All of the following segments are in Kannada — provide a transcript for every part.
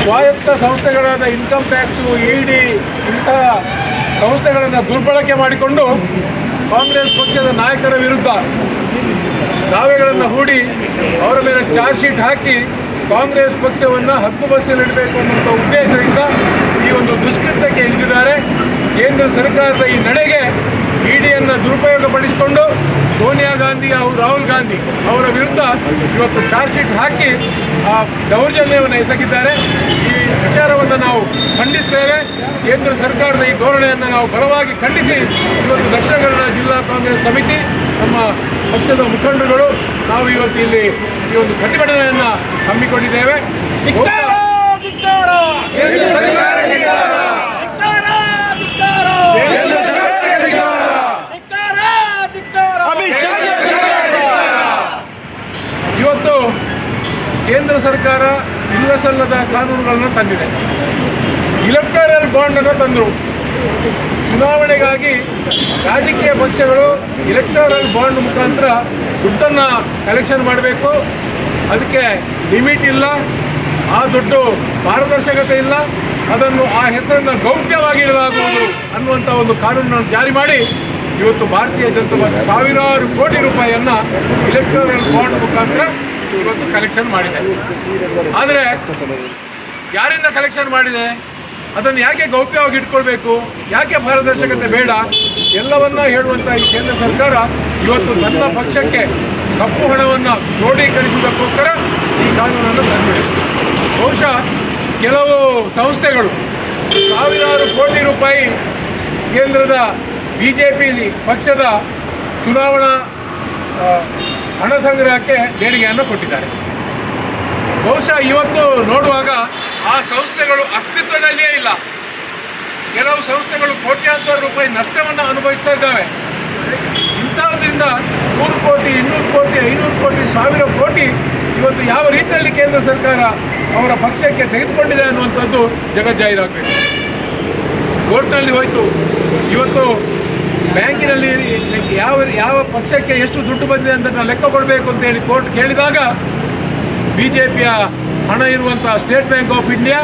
ಸ್ವಾಯತ್ತ ಸಂಸ್ಥೆಗಳಾದ ಇನ್ಕಮ್ ಟ್ಯಾಕ್ಸು, ED ಇಂತಹ ಸಂಸ್ಥೆಗಳನ್ನು ದುರ್ಬಳಕೆ ಮಾಡಿಕೊಂಡು ಕಾಂಗ್ರೆಸ್ ಪಕ್ಷದ ನಾಯಕರ ವಿರುದ್ಧ ದಾವೆಗಳನ್ನು ಹೂಡಿ ಅವರ ಮೇಲೆ ಚಾರ್ಜ್ ಶೀಟ್ ಹಾಕಿ ಕಾಂಗ್ರೆಸ್ ಪಕ್ಷವನ್ನು ಹಕ್ಕುಬಸ್ತಿಯಲ್ಲಿಡಬೇಕು ಅನ್ನುವಂಥ ಉದ್ದೇಶದಿಂದ ಈ ಒಂದು ದುಷ್ಕೃತ್ಯಕ್ಕೆ ಇಳಿದಿದ್ದಾರೆ. ಕೇಂದ್ರ ಸರ್ಕಾರದ ಈ ನಡೆಗೆ EDಯನ್ನು ದುರುಪಯೋಗಪಡಿಸಿಕೊಂಡು ಸೋನಿಯಾ ಗಾಂಧಿ ಹಾಗೂ ರಾಹುಲ್ ಗಾಂಧಿ ಅವರ ವಿರುದ್ಧ ಇವತ್ತು ಚಾರ್ಜ್ ಶೀಟ್ ಹಾಕಿ ಆ ದೌರ್ಜನ್ಯವನ್ನು ಎಸಗಿದ್ದಾರೆ. ಈ ವಿಚಾರವನ್ನು ನಾವು ಖಂಡಿಸ್ತೇವೆ. ಕೇಂದ್ರ ಸರ್ಕಾರದ ಈ ಧೋರಣೆಯನ್ನು ನಾವು ಬಲವಾಗಿ ಖಂಡಿಸಿ ಇವತ್ತು ದಕ್ಷಿಣ ಕನ್ನಡ ಜಿಲ್ಲಾ ಕಾಂಗ್ರೆಸ್ ಸಮಿತಿ, ನಮ್ಮ ಪಕ್ಷದ ಮುಖಂಡರುಗಳು ನಾವು ಇವತ್ತು ಇಲ್ಲಿ ಈ ಒಂದು ಪ್ರತಿಭಟನೆಯನ್ನು ಹಮ್ಮಿಕೊಂಡಿದ್ದೇವೆ. ಇವತ್ತು ಕೇಂದ್ರ ಸರ್ಕಾರ ಇಲ್ಲಸಲ್ಲದ ಕಾನೂನುಗಳನ್ನು ತಂದಿದೆ. ಇಲೆಕ್ಟೋರಲ್ ಬಾಂಡನ್ನು ತಂದರು. ಚುನಾವಣೆಗಾಗಿ ರಾಜಕೀಯ ಪಕ್ಷಗಳು ಇಲೆಕ್ಟೋರಲ್ ಬಾಂಡ್ ಮುಖಾಂತರ ದುಡ್ಡನ್ನು ಕಲೆಕ್ಷನ್ ಮಾಡಬೇಕು. ಅದಕ್ಕೆ ಲಿಮಿಟ್ ಇಲ್ಲ, ಆ ದುಡ್ಡು ಪಾರದರ್ಶಕತೆ ಇಲ್ಲ, ಅದನ್ನು ಆ ಹೆಸರನ್ನು ಗೌಪ್ಯವಾಗಿ ಇಡಲಾಗುವುದು ಅನ್ನುವಂಥ ಒಂದು ಕಾನೂನನ್ನು ಜಾರಿ ಮಾಡಿ ಇವತ್ತು ಭಾರತೀಯ ಜನತಾ ಪಾರ್ಟಿ ಸಾವಿರಾರು ಕೋಟಿ ರೂಪಾಯಿಯನ್ನು ಇಲೆಕ್ಟೋರಲ್ ಬಾಂಡ್ ಮುಖಾಂತರ ಇವತ್ತು ಕಲೆಕ್ಷನ್ ಮಾಡಿದೆ. ಆದರೆ ಯಾರಿಂದ ಕಲೆಕ್ಷನ್ ಮಾಡಿದೆ? ಅದನ್ನು ಯಾಕೆ ಗೌಪ್ಯವಾಗಿ ಇಟ್ಕೊಳ್ಬೇಕು? ಯಾಕೆ ಪಾರದರ್ಶಕತೆ ಬೇಡ? ಎಲ್ಲವನ್ನ ಹೇಳುವಂಥ ಈ ಕೇಂದ್ರ ಸರ್ಕಾರ ಇವತ್ತು ತನ್ನ ಪಕ್ಷಕ್ಕೆ ಕಪ್ಪು ಹಣವನ್ನು ಕ್ರೋಢೀಕರಿಸುವುದಕ್ಕೋಸ್ಕರ ಈ ಕಾನೂನನ್ನು ತಂದಿದೆ. ಬಹುಶಃ ಕೆಲವು ಸಂಸ್ಥೆಗಳು ಸಾವಿರಾರು ಕೋಟಿ ರೂಪಾಯಿ ಕೇಂದ್ರದ BJP ಪಕ್ಷದ ಚುನಾವಣಾ ಹಣ ಸಂಗ್ರಹಕ್ಕೆ ದೇಣಿಗೆಯನ್ನು ಕೊಟ್ಟಿದ್ದಾರೆ. ಬಹುಶಃ ಇವತ್ತು ನೋಡುವಾಗ ಆ ಸಂಸ್ಥೆಗಳು ಅಸ್ತಿತ್ವದಲ್ಲಿಯೇ ಇಲ್ಲ. ಕೆಲವು ಸಂಸ್ಥೆಗಳು ಕೋಟ್ಯಾಂತರ ರೂಪಾಯಿ ನಷ್ಟವನ್ನು ಅನುಭವಿಸ್ತಾ ಇದ್ದಾವೆ. ಇಂಥದ್ರಿಂದ 100 ಕೋಟಿ, 200 ಕೋಟಿ, 500 ಕೋಟಿ, 1000 ಕೋಟಿ ಇವತ್ತು ಯಾವ ರೀತಿಯಲ್ಲಿ ಕೇಂದ್ರ ಸರ್ಕಾರ ಅವರ ಪಕ್ಷಕ್ಕೆ ತೆಗೆದುಕೊಂಡಿದೆ ಅನ್ನುವಂಥದ್ದು ಜಗಜ್ಜಾಹೀರಾಗಬೇಕು. ಕೋರ್ಟ್ನಲ್ಲಿ ಹೋಯಿತು. ಇವತ್ತು ಬ್ಯಾಂಕಿನಲ್ಲಿ ಯಾವ ಪಕ್ಷಕ್ಕೆ ಎಷ್ಟು ದುಡ್ಡು ಬಂದಿದೆ ಅಂತ ನಾವು ಲೆಕ್ಕ ಕೊಡಬೇಕು ಅಂತೇಳಿ ಕೋರ್ಟ್ ಕೇಳಿದಾಗ BJPಯ ಹಣ ಇರುವಂಥ ಸ್ಟೇಟ್ ಬ್ಯಾಂಕ್ ಆಫ್ ಇಂಡಿಯಾ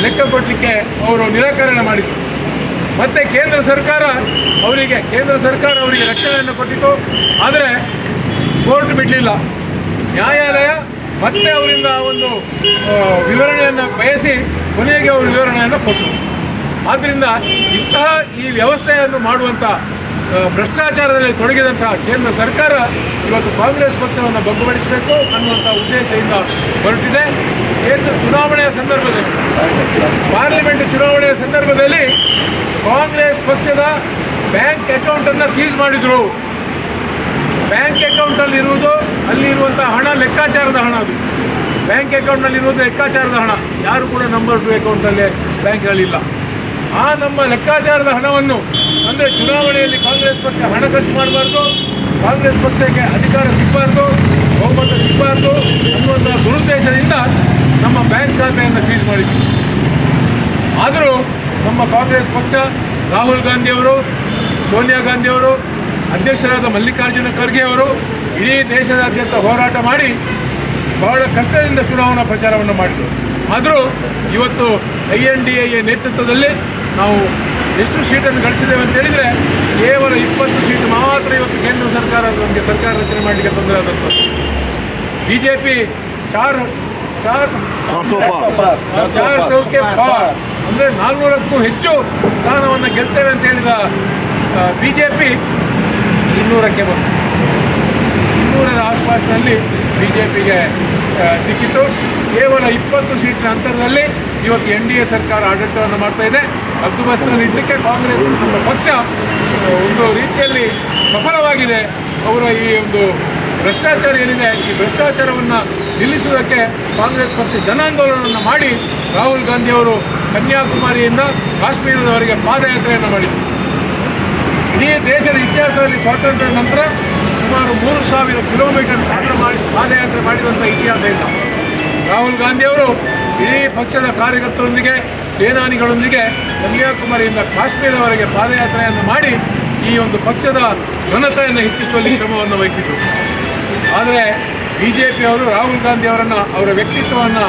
ಲೆಕ್ಕ ಕೊಡಲಿಕ್ಕೆ ಅವರು ನಿರಾಕರಣೆ ಮಾಡಿದರು. ಮತ್ತು ಕೇಂದ್ರ ಸರ್ಕಾರ ಅವರಿಗೆ ರಕ್ಷಣೆಯನ್ನು ಕೊಟ್ಟಿತು. ಆದರೆ ಕೋರ್ಟ್ ಬಿಡಲಿಲ್ಲ. ನ್ಯಾಯಾಲಯ ಮತ್ತೆ ಅವರಿಂದ ಒಂದು ವಿವರಣೆಯನ್ನು ಬಯಸಿ ಕೊನೆಗೆ ಅವರು ವಿವರಣೆಯನ್ನು ಕೊಟ್ಟರು. ಆದ್ದರಿಂದ ಇಂತಹ ಈ ವ್ಯವಸ್ಥೆಯನ್ನು ಮಾಡುವಂಥ ಭ್ರಷ್ಟಾಚಾರದಲ್ಲಿ ತೊಡಗಿದಂಥ ಕೇಂದ್ರ ಸರ್ಕಾರ ಇವತ್ತು ಕಾಂಗ್ರೆಸ್ ಪಕ್ಷವನ್ನು ಬಗ್ಗುಬಡಿಸಬೇಕು ಅನ್ನುವಂಥ ಉದ್ದೇಶದಿಂದ ಹೊರಟಿದೆ. ಕೇಂದ್ರ ಚುನಾವಣೆಯ ಸಂದರ್ಭದಲ್ಲಿ, ಪಾರ್ಲಿಮೆಂಟ್ ಚುನಾವಣೆಯ ಸಂದರ್ಭದಲ್ಲಿ ಕಾಂಗ್ರೆಸ್ ಪಕ್ಷದ ಬ್ಯಾಂಕ್ ಅಕೌಂಟನ್ನು ಸೀಸ್ ಮಾಡಿದರು. ಬ್ಯಾಂಕ್ ಅಕೌಂಟಲ್ಲಿರುವುದು ಅಲ್ಲಿರುವಂಥ ಹಣ ಲೆಕ್ಕಾಚಾರದ ಹಣ. ಅದು ಬ್ಯಾಂಕ್ ಅಕೌಂಟ್ನಲ್ಲಿರುವುದು ಲೆಕ್ಕಾಚಾರದ ಹಣ. ಯಾರು ಕೂಡ ನಂಬರ್ 2 ಅಕೌಂಟಲ್ಲಿ ಬ್ಯಾಂಕ್ನಲ್ಲಿಲ್ಲ. ಆ ನಮ್ಮ ಲೆಕ್ಕಾಚಾರದ ಹಣವನ್ನು, ಅಂದರೆ ಚುನಾವಣೆಯಲ್ಲಿ ಕಾಂಗ್ರೆಸ್ ಪಕ್ಷ ಹಣ ಖರ್ಚು ಮಾಡಬಾರ್ದು, ಕಾಂಗ್ರೆಸ್ ಪಕ್ಷಕ್ಕೆ ಅಧಿಕಾರ ಸಿಗಬಾರ್ದು, ಬಹುಮತ ಸಿಗಬಾರ್ದು ಅನ್ನುವಂಥ ದುರುದ್ದೇಶದಿಂದ ನಮ್ಮ ಬ್ಯಾಂಕ್ ಖಾತೆಯನ್ನು ಸೀಸ್ ಮಾಡಿದ್ವಿ. ಆದರೂ ನಮ್ಮ ಕಾಂಗ್ರೆಸ್ ಪಕ್ಷ, ರಾಹುಲ್ ಗಾಂಧಿಯವರು, ಸೋನಿಯಾ ಗಾಂಧಿಯವರು, ಅಧ್ಯಕ್ಷರಾದ ಮಲ್ಲಿಕಾರ್ಜುನ ಖರ್ಗೆ ಅವರು ಇಡೀ ದೇಶದಾದ್ಯಂತ ಹೋರಾಟ ಮಾಡಿ ಬಹಳ ಕಷ್ಟದಿಂದ ಚುನಾವಣಾ ಪ್ರಚಾರವನ್ನು ಮಾಡಿದರು. ಆದರೂ ಇವತ್ತು INDA ನೇತೃತ್ವದಲ್ಲಿ ನಾವು ಎಷ್ಟು ಸೀಟನ್ನು ಗಳಿಸಿದ್ದೇವೆ ಅಂತ ಹೇಳಿದರೆ ಕೇವಲ 20 ಸೀಟು ಮಾತ್ರ ಇವತ್ತು ಕೇಂದ್ರ ಸರ್ಕಾರ ನಮಗೆ ಸರ್ಕಾರ ರಚನೆ ಮಾಡಲಿಕ್ಕೆ ತೊಂದರೆ ಆದದ್ದು. BJP 400ಕ್ಕೆ ಪಾರ್, ಅಂದರೆ 400ಕ್ಕೂ ಹೆಚ್ಚು ಸ್ಥಾನವನ್ನು ಗೆಲ್ತೇವೆ ಅಂತ ಹೇಳಿದ BJP 200ಕ್ಕೆ ಬಂತು. 200ರ ಆಸ್ಪಾಸ್ನಲ್ಲಿ BJPಗೆ ಸಿಕ್ಕಿತು. ಕೇವಲ 20 ಸೀಟಿನ ಅಂತರದಲ್ಲಿ ಇವತ್ತು NDA ಸರ್ಕಾರ ಆಡಳಿತವನ್ನು ಮಾಡ್ತಾ ಇದೆ. ಹದ್ದುಬಸ್ತಿನಲ್ಲಿ ಇಡಲಿಕ್ಕೆ ಕಾಂಗ್ರೆಸ್ ನಮ್ಮ ಪಕ್ಷ ಒಂದು ರೀತಿಯಲ್ಲಿ ಸಫಲವಾಗಿದೆ. ಅವರ ಈ ಒಂದು ಭ್ರಷ್ಟಾಚಾರ ಏನಿದೆ, ಈ ಭ್ರಷ್ಟಾಚಾರವನ್ನು ನಿಲ್ಲಿಸುವುದಕ್ಕೆ ಕಾಂಗ್ರೆಸ್ ಪಕ್ಷ ಜನಾಂದೋಲನವನ್ನು ಮಾಡಿ ರಾಹುಲ್ ಗಾಂಧಿಯವರು ಕನ್ಯಾಕುಮಾರಿಯಿಂದ ಕಾಶ್ಮೀರದವರೆಗೆ ಪಾದಯಾತ್ರೆಯನ್ನು ಮಾಡಿದರು. ಇಡೀ ದೇಶದ ಇತಿಹಾಸದಲ್ಲಿ ಸ್ವಾತಂತ್ರ್ಯ ನಂತರ ಸುಮಾರು 3000 ಕಿಲೋಮೀಟರ್ ಪಾದಯಾತ್ರೆ ಮಾಡಿರುವಂಥ ಇತಿಹಾಸ ಇಲ್ಲ. ರಾಹುಲ್ ಗಾಂಧಿಯವರು ಇಡೀ ಪಕ್ಷದ ಕಾರ್ಯಕರ್ತರೊಂದಿಗೆ, ಸೇನಾನಿಗಳೊಂದಿಗೆ ಕನ್ಯಾಕುಮಾರಿಯಿಂದ ಕಾಶ್ಮೀರವರೆಗೆ ಪಾದಯಾತ್ರೆಯನ್ನು ಮಾಡಿ ಈ ಒಂದು ಪಕ್ಷದ ಘನತೆಯನ್ನು ಹೆಚ್ಚಿಸುವಲ್ಲಿ ಶ್ರಮವನ್ನು ವಹಿಸಿದರು. ಆದರೆ BJP ಅವರು ರಾಹುಲ್ ಗಾಂಧಿ ಅವರನ್ನು, ಅವರ ವ್ಯಕ್ತಿತ್ವವನ್ನು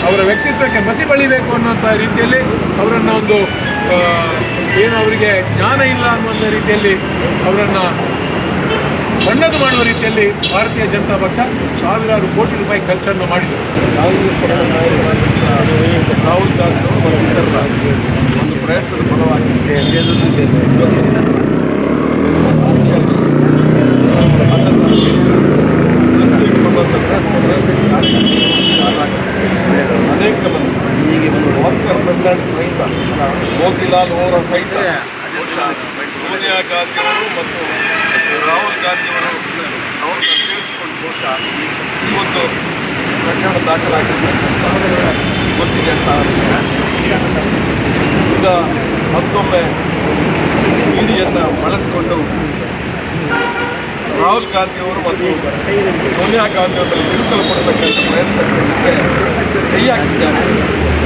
ಅವರ ವ್ಯಕ್ತಿತ್ವಕ್ಕೆ ಮಸಿ ಬಳಿಬೇಕು ಅನ್ನೋಂಥ ರೀತಿಯಲ್ಲಿ ಅವರನ್ನು ಒಂದು ಏನು ಅವರಿಗೆ ಜ್ಞಾನ ಇಲ್ಲ ಅನ್ನುವಂಥ ರೀತಿಯಲ್ಲಿ ಅವರನ್ನು ಸಣ್ಣದು ಮಾಡುವ ರೀತಿಯಲ್ಲಿ ಭಾರತೀಯ ಜನತಾ ಪಕ್ಷ ಸಾವಿರಾರು ಕೋಟಿ ರೂಪಾಯಿ ಖರ್ಚನ್ನು ಮಾಡಿದೆ. ರಾಹುಲ್ ಗಾಂಧಿ ಅವರು ಮತ್ತು ಇತರರ ಒಂದು ಪ್ರಯತ್ನದ ಫಲವಾಗಿ ಅನೇಕ ಮಂದಿ ಭಾಸ್ಕರ್ ಫರ್ನಾಂಡಿಸ್ ಸಹಿತ ಮೋತಿಲಾಲ್ ವೋರಾ ಸಹಿತ ಸೋನಿಯಾ ಗಾಂಧಿಯವರು ಮತ್ತು ರಾಹುಲ್ ಗಾಂಧಿಯವರು ಅವ್ರನ್ನ ಸೇರಿಸಿಕೊಂಡು ಬಹುಶಃ ಈ ಒಂದು ಪ್ರಕರಣ ದಾಖಲಾಗಿರ್ತಕ್ಕಂಥ ಗೊತ್ತಿದೆ ಅಂತ ಈಗ ಮತ್ತೊಮ್ಮೆ ಇಡಿಯನ್ನು ಬಳಸಿಕೊಂಡು ರಾಹುಲ್ ಗಾಂಧಿಯವರು ಮತ್ತು ಸೋನಿಯಾ ಗಾಂಧಿಯವರಲ್ಲಿ ತಿರುಕಲು ಕೊಡಬೇಕಂತ ಪ್ರಯತ್ನಕ್ಕೆ ಕೈ ಹಾಕಿದ್ದಾರೆ.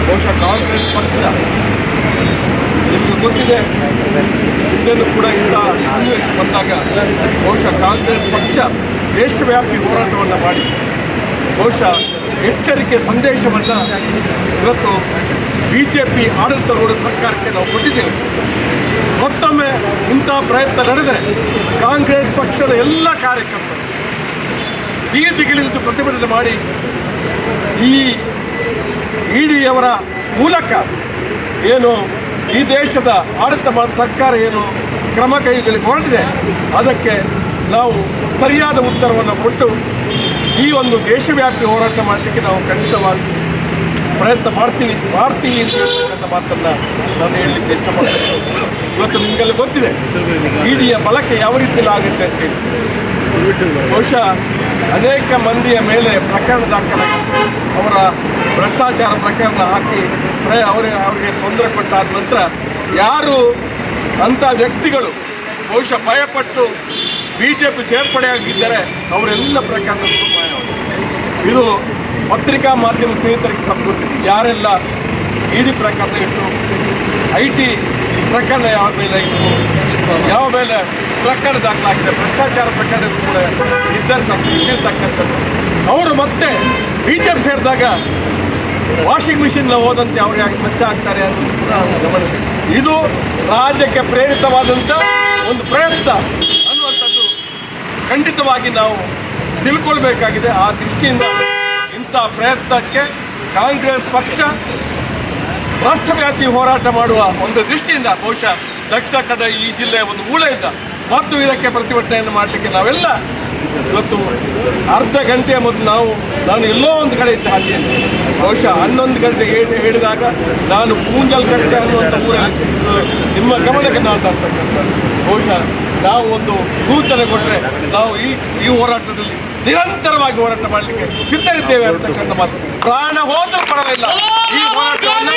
ಬಹುಶಃ ಕಾಂಗ್ರೆಸ್ ಪಕ್ಷ ನಿಮಗೆ ಗೊತ್ತಿದೆ, ಇದನ್ನು ಕೂಡ ಇಂಥ ಸನ್ನಿವೇಶ ಬಂದಾಗ ಬಹುಶಃ ಕಾಂಗ್ರೆಸ್ ಪಕ್ಷ ದೇಶವ್ಯಾಪಿ ಹೋರಾಟವನ್ನು ಮಾಡಿ ಬಹುಶಃ ಎಚ್ಚರಿಕೆ ಸಂದೇಶವನ್ನು ಇವತ್ತು BJP ಆಡಳಿತಾರೂಢ ಸರ್ಕಾರಕ್ಕೆ ನಾವು ಕೊಟ್ಟಿದ್ದೇವೆ. ಮತ್ತೊಮ್ಮೆ ಇಂಥ ಪ್ರಯತ್ನ ನಡೆದರೆ ಕಾಂಗ್ರೆಸ್ ಪಕ್ಷದ ಎಲ್ಲ ಕಾರ್ಯಕರ್ತರು ಬೀದಿಗಿಳಿದು ಪ್ರತಿಭಟನೆ ಮಾಡಿ ಈ ಇಡಿಯವರ ಮೂಲಕ ಏನು ಈ ದೇಶದ ಆಡಳಿತ ಸರ್ಕಾರ ಏನು ಕ್ರಮ ಕೈಗೊಳ್ಳಲಿಕ್ಕೆ ಹೊರಟಿದೆ ಅದಕ್ಕೆ ನಾವು ಸರಿಯಾದ ಉತ್ತರವನ್ನು ಕೊಟ್ಟು ಈ ಒಂದು ದೇಶವ್ಯಾಪಿ ಹೋರಾಟ ಮಾಡಲಿಕ್ಕೆ ನಾವು ಖಂಡಿತವಾಗಿ ಪ್ರಯತ್ನ ಮಾಡ್ತೀವಿ ಅಂತ ಹೇಳ್ತಕ್ಕಂಥ ಮಾತನ್ನು ನಾನು ಹೇಳಲಿಕ್ಕೆ ಇಷ್ಟಪಡ್ತೇನೆ. ಇವತ್ತು ನಿಮಗೆಲ್ಲ ಗೊತ್ತಿದೆ ಇಡಿಯ ಬಳಕೆ ಯಾವ ರೀತಿಯಲ್ಲಿ ಆಗುತ್ತೆ ಅಂತೇಳಿ. ಬಹುಶಃ ಅನೇಕ ಮಂದಿಯ ಮೇಲೆ ಪ್ರಕರಣ ದಾಖಲಾಗಿ ಅವರ ಭ್ರಷ್ಟಾಚಾರ ಪ್ರಕರಣ ಹಾಕಿ ಅವರಿಗೆ ತೊಂದರೆ ಕೊಟ್ಟಾದ ನಂತರ ಯಾರು ಅಂಥ ವ್ಯಕ್ತಿಗಳು ಬಹುಶಃ ಭಯಪಟ್ಟು BJP ಸೇರ್ಪಡೆಯಾಗಿದ್ದರೆ ಅವರೆಲ್ಲ ಪ್ರಕರಣಗಳು ಮಾಯವಾಗಿದೆ. ಇದು ಪತ್ರಿಕಾ ಮಾಧ್ಯಮ ಸ್ನೇಹಿತರಿಗೆ ತಪ್ಪುತ್ತಿದೆ. ಯಾರೆಲ್ಲ ಇಡಿ ಪ್ರಕರಣ ಇಟ್ಟು IT ಪ್ರಕರಣ ಯಾವ ಮೇಲೆ ಇತ್ತು, ಯಾವ ಮೇಲೆ ಪ್ರಕರಣ ದಾಖಲಾಗಿದೆ, ಭ್ರಷ್ಟಾಚಾರ ಪ್ರಕರಣ ಕೂಡ ಇದ್ದಿರ್ತಕ್ಕಂಥದ್ದು ಅವರು ಮತ್ತೆ BJP ಸೇರಿದಾಗ ವಾಷಿಂಗ್ ಮಿಷಿನ್లో ಹೋದಂತೆ ಅವರು ಯಾಕೆ ಸ್ವಚ್ಛ ಆಗ್ತಾರೆ ಅಂತ ಕೂಡ ಗಮನ. ಇದು ರಾಜ್ಯಕ್ಕೆ ಪ್ರೇರಿತವಾದಂಥ ಒಂದು ಪ್ರಯತ್ನ ಅನ್ನುವಂಥದ್ದು ಖಂಡಿತವಾಗಿ ನಾವು ತಿಳ್ಕೊಳ್ಬೇಕಾಗಿದೆ. ಆ ದೃಷ್ಟಿಯಿಂದ ಇಂಥ ಪ್ರಯತ್ನಕ್ಕೆ ಕಾಂಗ್ರೆಸ್ ಪಕ್ಷ ರಾಷ್ಟ್ರವ್ಯಾಪಿ ಹೋರಾಟ ಮಾಡುವ ಒಂದು ದೃಷ್ಟಿಯಿಂದ ಬಹುಶಃ ದಕ್ಷಿಣ ಕನ್ನಡ ಈ ಜಿಲ್ಲೆಯ ಒಂದು ಮೂಲೆಯಿಂದ ಮತ್ತು ಇದಕ್ಕೆ ಪ್ರತಿಭಟನೆಯನ್ನು ಮಾಡಲಿಕ್ಕೆ ನಾವೆಲ್ಲ ಇವತ್ತು ಅರ್ಧ ಗಂಟೆಯ ಮೊದಲು ನಾನು ಎಲ್ಲೋ ಒಂದು ಕಡೆ ಇದ್ದ ಹಾದಿಯಲ್ಲಿ ಬಹುಶಃ 11 ಗಂಟೆಗೆ ಹೇಳಿದಾಗ ನಾನು ಕೂಂಜಲ್ ಕಟ್ಟೆ ಅನ್ನುವಂಥ ಊರಲ್ಲಿ ನಿಮ್ಮ ಗಮನಕ್ಕೆ ನಾನು ತರ್ತಕ್ಕಂಥದ್ದು. ಬಹುಶಃ ನಾವು ಒಂದು ಸೂಚನೆ ಕೊಟ್ಟರೆ ನಾವು ಈ ಹೋರಾಟದಲ್ಲಿ ನಿರಂತರವಾಗಿ ಹೋರಾಟ ಮಾಡಲಿಕ್ಕೆ ಸಿದ್ಧರಿದ್ದೇವೆ ಅಂತಕ್ಕಂಥ ಮಾತು. ಪ್ರಾಣ ಹೋದರೂ ಪರವಾಗಿಲ್ಲ ಈ ಹೋರಾಟವನ್ನು